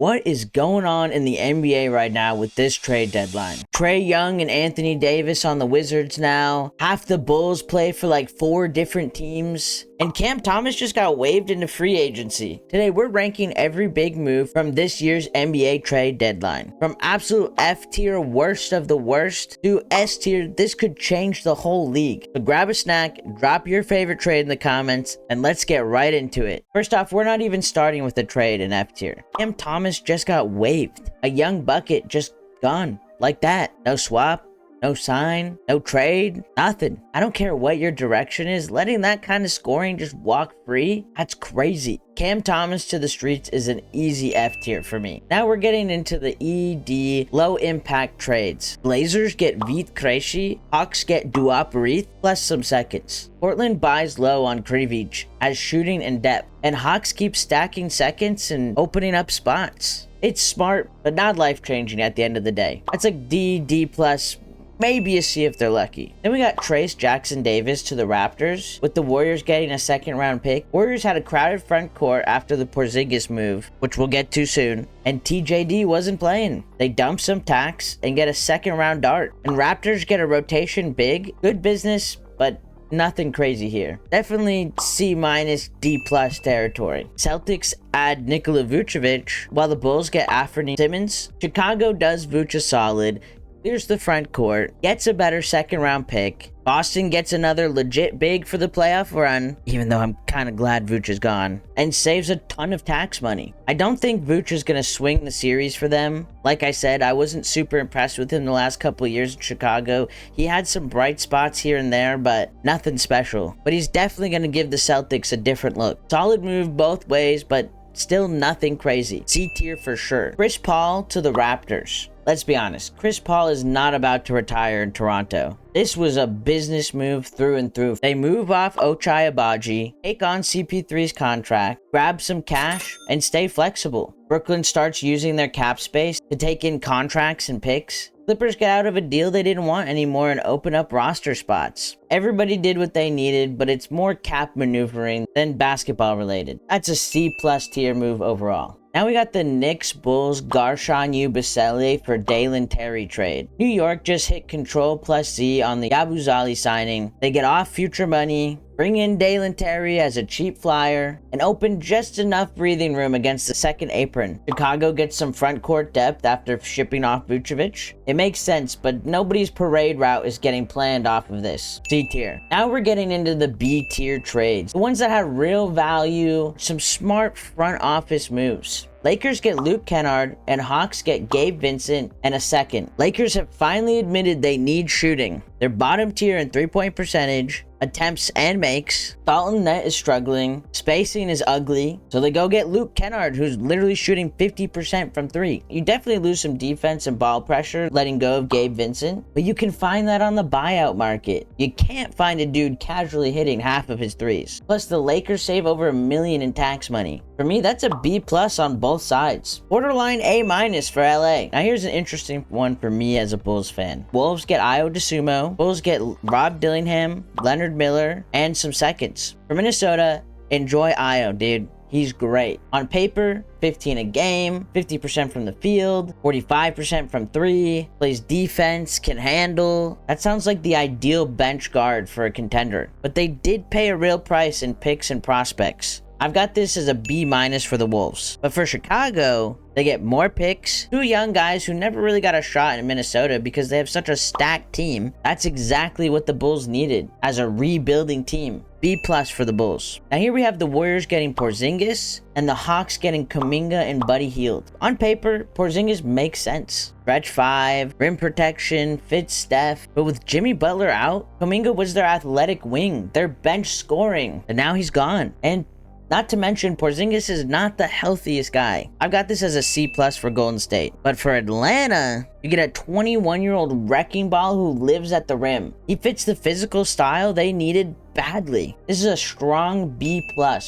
What is going on in the NBA right now with this trade deadline? Trae Young and Anthony Davis on the Wizards now. Half the Bulls play for like 4 different teams. And Cam Thomas just got waived into free agency. Today, we're ranking every big move from this year's NBA trade deadline. From absolute F tier, worst of the worst, to S tier, this could change the whole league. So grab a snack, drop your favorite trade in the comments, and let's get right into it. First off, we're not even starting with a trade in F tier. Cam Thomas just got waived. A young bucket just gone. Like that. No swap. No sign, no trade, nothing. I don't care what your direction is. Letting that kind of scoring just walk free, that's crazy. Cam Thomas to the streets is an easy F tier for me. Now we're getting into the ED low impact trades. Blazers get Vit Krejci, Hawks get Duop Reith plus some seconds. Portland buys low on Krivic as shooting and depth, and Hawks keep stacking seconds and opening up spots. It's smart, but not life-changing at the end of the day. That's like D plus, maybe a C if they're lucky. Then we got Trace Jackson-Davis to the Raptors, with the Warriors getting a second-round pick. Warriors had a crowded front court after the Porzingis move, which we'll get to soon, and TJD wasn't playing. They dump some tax and get a second-round dart. And Raptors get a rotation big. Good business, but nothing crazy here. Definitely C minus D plus territory. Celtics add Nikola Vucevic, while the Bulls get Anthony Simmons. Chicago does Vuce a solid. Clears the front court, gets a better second round pick. Boston gets another legit big for the playoff run, even though I'm kind of glad Vooch is gone, and saves a ton of tax money. I don't think Vooch is going to swing the series for them. Like I said, I wasn't super impressed with him the last couple of years in Chicago. He had some bright spots here and there, but nothing special. But he's definitely going to give the Celtics a different look. Solid move both ways, but still nothing crazy. C tier for sure. Chris Paul to the Raptors. Let's be honest, Chris Paul is not about to retire in Toronto. This was a business move through and through. They move off Ochai Agbaji, take on CP3's contract, grab some cash, and stay flexible. Brooklyn starts using their cap space to take in contracts and picks. Clippers get out of a deal they didn't want anymore and open up roster spots. Everybody did what they needed, but it's more cap maneuvering than basketball related. That's a C plus tier move overall. Now we got the Knicks Bulls Garshawn Yabusele for Dalen Terry trade. New York just hit Control plus Z on the Yabusele signing. They get off future money, bring in Dalen Terry as a cheap flyer, and open just enough breathing room against the second apron. Chicago gets some front court depth after shipping off Vucevic. It makes sense, but nobody's parade route is getting planned off of this. C tier. Now we're getting into the B tier trades. The ones that have real value, some smart front office moves. Lakers get Luke Kennard, and Hawks get Gabe Vincent and a second. Lakers have finally admitted they need shooting. They're bottom tier in three-point percentage, attempts, and makes. Dalton Net is struggling. Spacing is ugly. So they go get Luke Kennard, who's literally shooting 50% from 3. You definitely lose some defense and ball pressure letting go of Gabe Vincent, but you can find that on the buyout market. You can't find a dude casually hitting half of his threes. Plus, the Lakers save over $1 million in tax money. For me, that's a B plus on both sides. Borderline A minus for LA. Now here's an interesting one for me as a Bulls fan. Wolves get Io DeSumo. Bulls get Rob Dillingham, Leonard Miller, and some seconds. For Minnesota, enjoy Io, dude. He's great. On paper, 15 a game, 50% from the field, 45% from 3, plays defense, can handle. That sounds like the ideal bench guard for a contender. But they did pay a real price in picks and prospects. I've got this as a B minus for the Wolves. But for Chicago, they get more picks, 2 young guys who never really got a shot in Minnesota because they have such a stacked team. That's exactly what the Bulls needed as a rebuilding team. B plus for the Bulls. Now here we have the Warriors getting Porzingis and the Hawks getting Kuminga and Buddy Hield. On paper, Porzingis makes sense. Stretch 5, rim protection, fits Steph. But with Jimmy Butler out, Kuminga was their athletic wing, their bench scoring. And now he's gone. And not to mention, Porzingis is not the healthiest guy. I've got this as a C plus for Golden State. But for Atlanta, you get a 21-year-old wrecking ball who lives at the rim. He fits the physical style they needed badly. This is a strong B+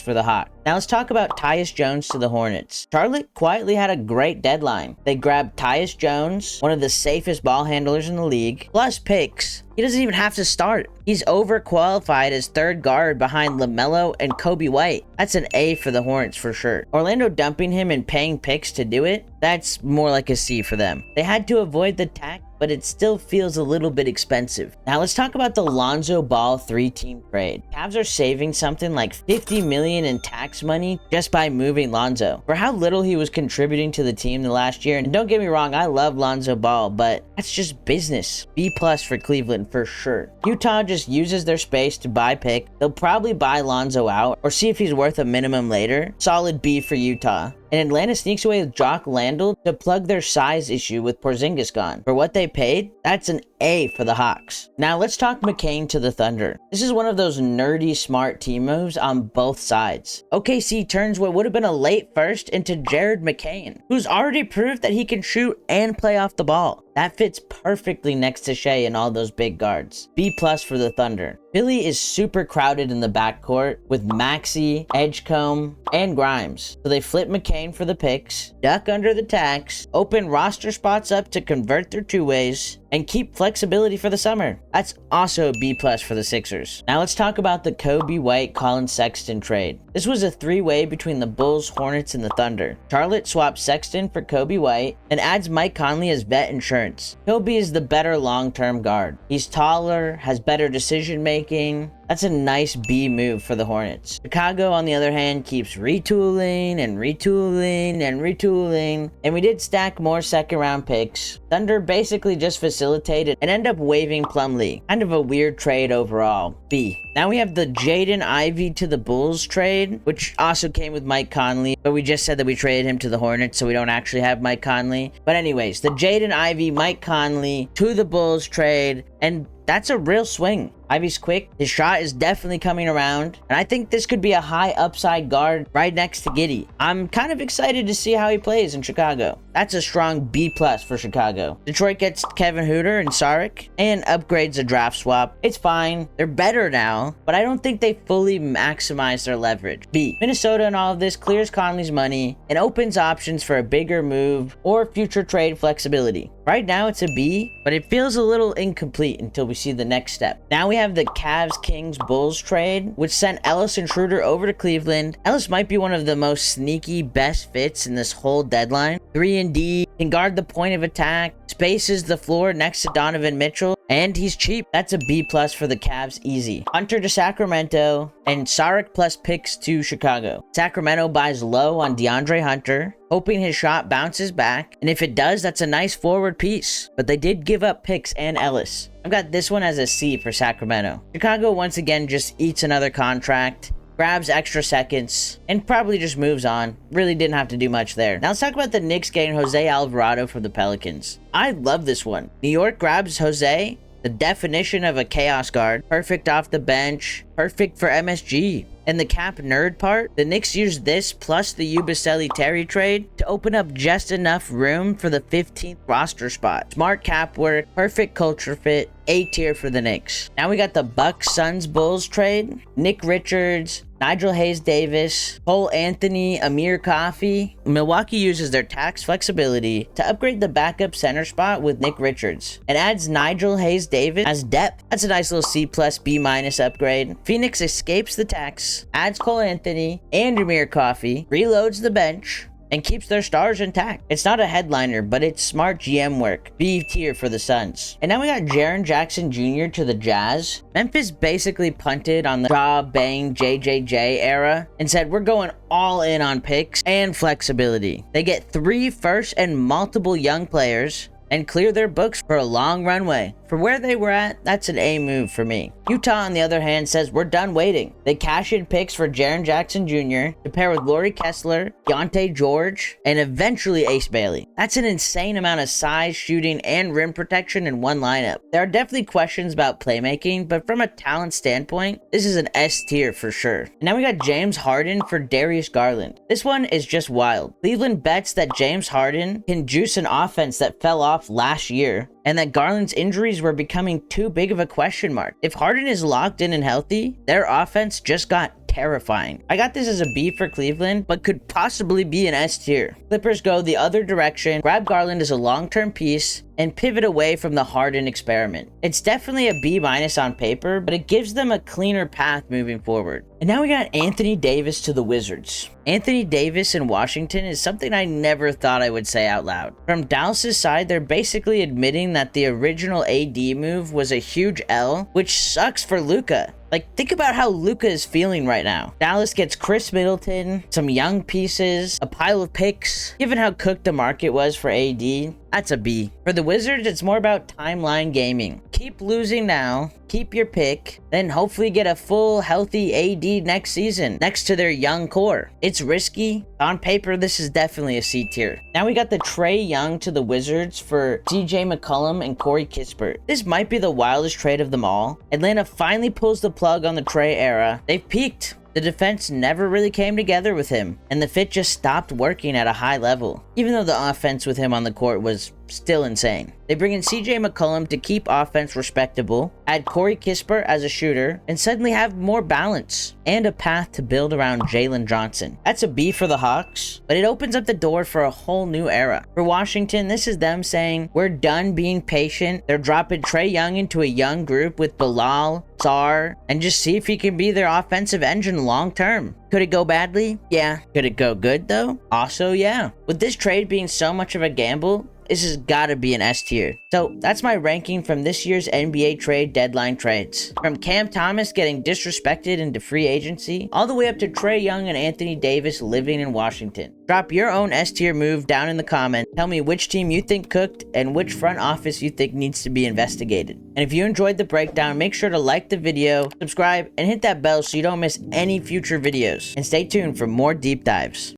for the Hawks. Now let's talk about Tyus Jones to the Hornets. Charlotte quietly had a great deadline. They grabbed Tyus Jones, one of the safest ball handlers in the league, plus picks. He doesn't even have to start. He's overqualified as third guard behind LaMelo and Kobe White. That's an A for the Hornets for sure. Orlando dumping him and paying picks to do it, that's more like a C for them. They had to avoid the tax, but it still feels a little bit expensive. Now let's talk about the Lonzo Ball 3-team trade. Cavs are saving something like $50 million in tax money just by moving Lonzo. For how little he was contributing to the team the last year, and don't get me wrong, I love Lonzo Ball, but that's just business. B+ for Cleveland for sure. Utah just uses their space to buy pick. They'll probably buy Lonzo out or see if he's worth a minimum later. Solid B for Utah. And Atlanta sneaks away with Jock Landale to plug their size issue with Porzingis gone. For what they paid, that's an A for the Hawks. Now let's talk McCain to the Thunder. This is one of those nerdy smart team moves on both sides. OKC turns what would have been a late first into Jared McCain, who's already proved that he can shoot and play off the ball. That fits perfectly next to Shea and all those big guards. B+ for the Thunder. Philly is super crowded in the backcourt with Maxey, Edgecombe, and Grimes. So they flip McCain for the picks, duck under the tax, open roster spots up to convert their two-ways, and keep flexibility for the summer. That's also a B+ for the Sixers. Now let's talk about the Kobe White, Colin Sexton trade. This was a three-way between the Bulls, Hornets, and the Thunder. Charlotte swaps Sexton for Kobe White and adds Mike Conley as vet insurance. Kobe is the better long-term guard. He's taller, has better decision-making. That's a nice B move for the Hornets. Chicago, on the other hand, keeps retooling and retooling and retooling. And we did stack more second-round picks. Thunder basically just facilitated and end up waiving Plumlee. Kind of a weird trade overall. B. Now we have the Jaden Ivey to the Bulls trade, which also came with Mike Conley, but we just said that we traded him to the Hornets, so we don't actually have Mike Conley. But anyways, the Jaden Ivey, Mike Conley to the Bulls trade, and that's a real swing. Ivey's quick, his shot is definitely coming around, and I think this could be a high upside guard right next to Giddey. I'm kind of excited to see how he plays in Chicago. That's a strong B+ for Chicago. Detroit gets Kevin Huerter and Saric and upgrades a draft swap. It's fine. They're better now, but I don't think they fully maximize their leverage. B. Minnesota and all of this clears Conley's money and opens options for a bigger move or future trade flexibility. Right now it's a B, but it feels a little incomplete until we see the next step. Now we have the Cavs Kings Bulls trade, which sent Ellis and Schroeder over to Cleveland. Ellis might be one of the most sneaky best fits in this whole deadline. 3-and-D, can guard the point of attack, spaces the floor next to Donovan Mitchell, and he's cheap. That's a B+ for the Cavs easy. Hunter to Sacramento, and Saric plus picks to Chicago. Sacramento buys low on DeAndre Hunter, hoping his shot bounces back, and if it does, that's a nice forward piece. But they did give up picks and Ellis. I've got this one as a C for Sacramento. Chicago once again just eats another contract, grabs extra seconds, and probably just moves on. Really didn't have to do much there. Now let's talk about the Knicks getting Jose Alvarado for the Pelicans. I love this one. New York grabs Jose, the definition of a chaos guard. Perfect off the bench, perfect for MSG. And the cap nerd part, the Knicks used this plus the Ubaselli-Terry trade to open up just enough room for the 15th roster spot. Smart cap work, perfect culture fit, A tier for the Knicks. Now we got the Bucks Suns Bulls trade. Nick Richards, Nigel Hayes-Davis, Cole Anthony, Amir Coffey. Milwaukee uses their tax flexibility to upgrade the backup center spot with Nick Richards and adds Nigel Hayes-Davis as depth. That's a nice little C+, B- upgrade. Phoenix escapes the tax, adds Cole Anthony and Amir Coffey, reloads the bench, and keeps their stars intact. It's not a headliner, but it's smart GM work. B tier for the Suns. And now we got Jaren Jackson Jr. to the Jazz. Memphis basically punted on the Ja, Bang, JJJ era and said, we're going all in on picks and flexibility. They get 3 first and multiple young players and clear their books for a long runway. For where they were at, that's an A move for me. Utah, on the other hand, says we're done waiting. They cash in picks for Jaren Jackson Jr. to pair with Laurie Kessler, Deontay George, and eventually Ace Bailey. That's an insane amount of size, shooting, and rim protection in one lineup. There are definitely questions about playmaking, but from a talent standpoint, this is an S tier for sure. And now we got James Harden for Darius Garland. This one is just wild. Cleveland bets that James Harden can juice an offense that fell off off last year, and that Garland's injuries were becoming too big of a question mark. If Harden is locked in and healthy, their offense just got terrifying. I got this as a B for Cleveland, but could possibly be an S tier. Clippers go the other direction, grab Garland as a long-term piece, and pivot away from the Harden experiment. It's definitely a B- on paper, but it gives them a cleaner path moving forward. And now we got Anthony Davis to the Wizards. Anthony Davis in Washington is something I never thought I would say out loud. From Dallas's side, they're basically admitting that the original AD move was a huge L, which sucks for Luka. Like, think about how Luka is feeling right now. Dallas gets Chris Middleton, some young pieces, a pile of picks. Given how cooked the market was for AD, that's a B. For the Wizards, it's more about timeline gaming. Keep losing now, keep your pick, then hopefully get a full, healthy AD next season, next to their young core. It's risky. On paper, this is definitely a C tier. Now we got the Trae Young to the Wizards for CJ McCollum and Corey Kispert. This might be the wildest trade of them all. Atlanta finally pulls the plug on the Trae era. They've peaked. The defense never really came together with him, and the fit just stopped working at a high level, even though the offense with him on the court was still insane. They bring in CJ McCollum to keep offense respectable, add Corey Kispert as a shooter, and suddenly have more balance and a path to build around Jalen Johnson. That's a B for the Hawks, but it opens up the door for a whole new era. For Washington, this is them saying, we're done being patient. They're dropping Trae Young into a young group with Bilal, Sar, and just see if he can be their offensive engine long term. Could it go badly? Yeah. Could it go good though? Also, yeah. With this trade being so much of a gamble, this has got to be an S tier. So that's my ranking from this year's NBA trade deadline trades. From Cam Thomas getting disrespected into free agency, all the way up to Trae Young and Anthony Davis living in Washington. Drop your own S tier move down in the comments. Tell me which team you think cooked and which front office you think needs to be investigated. And if you enjoyed the breakdown, make sure to like the video, subscribe, and hit that bell so you don't miss any future videos. And stay tuned for more deep dives.